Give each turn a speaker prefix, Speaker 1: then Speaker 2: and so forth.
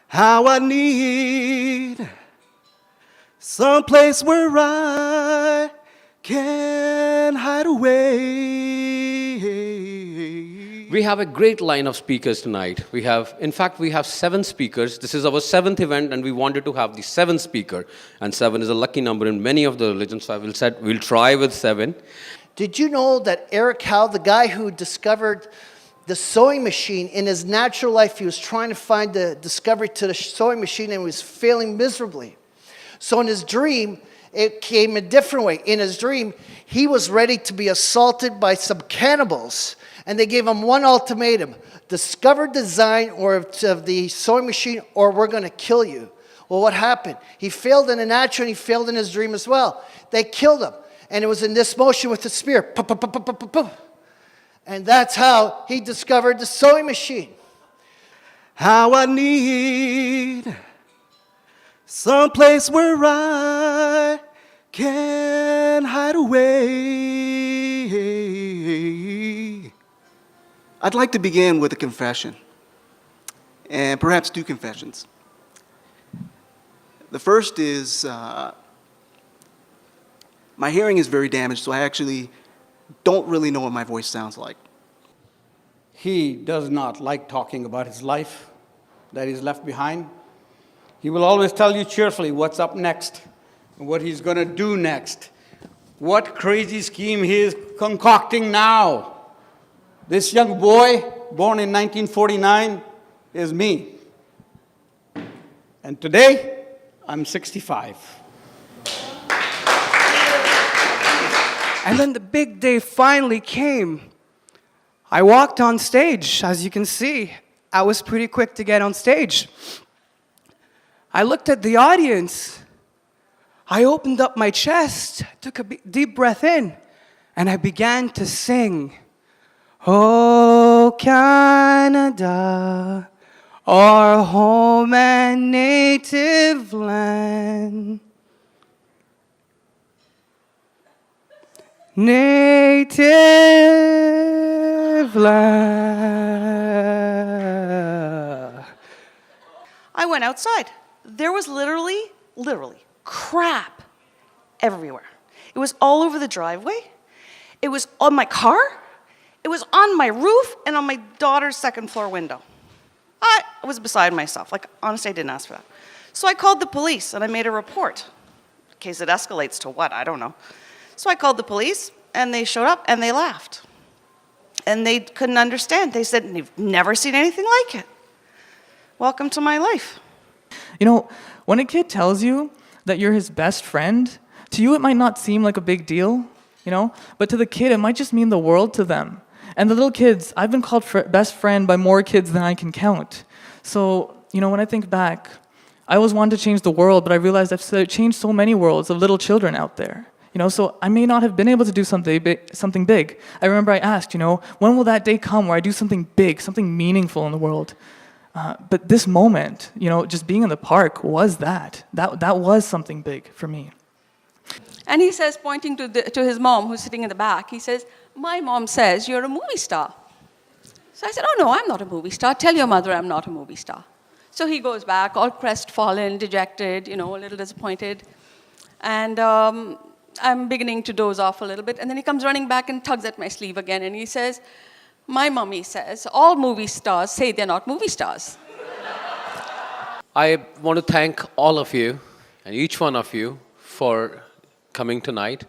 Speaker 1: How I need someplace where I can hide away.
Speaker 2: We have a great line of speakers tonight. In fact, we have 7 speakers. This is our 7th event, and we wanted to have the 7th speaker. And 7 is a lucky number in many of the religions, so we'll try with 7.
Speaker 3: Did you know that Eric Howe, the guy who discovered the sewing machine, in his natural life, he was trying to find the discovery to the sewing machine and was failing miserably. So in his dream, it came a different way. In his dream, he was ready to be assaulted by some cannibals. And they gave him one ultimatum: discover design of the sewing machine, or we're going to kill you. Well, what happened? He failed in the natural, and he failed in his dream as well. They killed him. And it was in this motion with the spear. Pop, pop, pop, pop, pop, pop. And that's how he discovered the sewing machine.
Speaker 1: How I need someplace where I can hide away. I'd like to begin with a confession, and perhaps 2 confessions. The first is my hearing is very damaged, so I actually don't really know what my voice sounds like.
Speaker 4: He does not like talking about his life that he's left behind. He will always tell you cheerfully what's up next, and what he's going to do next, what crazy scheme he is concocting now. This young boy, born in 1949, is me. And today, I'm 65.
Speaker 5: And then the big day finally came. I walked on stage. As you can see, I was pretty quick to get on stage. I looked at the audience. I opened up my chest, took a deep breath in, and I began to sing. Oh, Canada, our home and native land. Native land.
Speaker 6: I went outside. There was literally crap everywhere. It was all over the driveway. It was on my car. It was on my roof and on my daughter's 2nd floor window. I was beside myself. Honestly, I didn't ask for that. So I called the police and I made a report. In case it escalates to what, I don't know. So I called the police, and they showed up, and they laughed. And they couldn't understand. They said, "You've never seen anything like it. Welcome to my life."
Speaker 7: You know, when a kid tells you that you're his best friend, to you it might not seem like a big deal, but to the kid it might just mean the world to them. And the little kids, I've been called best friend by more kids than I can count. So, when I think back, I always wanted to change the world, but I realized I've changed so many worlds of little children out there. So I may not have been able to do something big. I remember I asked, when will that day come where I do something big, something meaningful in the world? But this moment, just being in the park was that. That was something big for me.
Speaker 8: And he says, pointing to his mom, who's sitting in the back, he says, "My mom says you're a movie star." So I said, "Oh no, I'm not a movie star. Tell your mother I'm not a movie star." So he goes back, all crestfallen, dejected, a little disappointed. And I'm beginning to doze off a little bit, and then he comes running back and tugs at my sleeve again, and he says, "My mommy says all movie stars say they're not movie stars."
Speaker 2: I want to thank all of you and each one of you for coming tonight.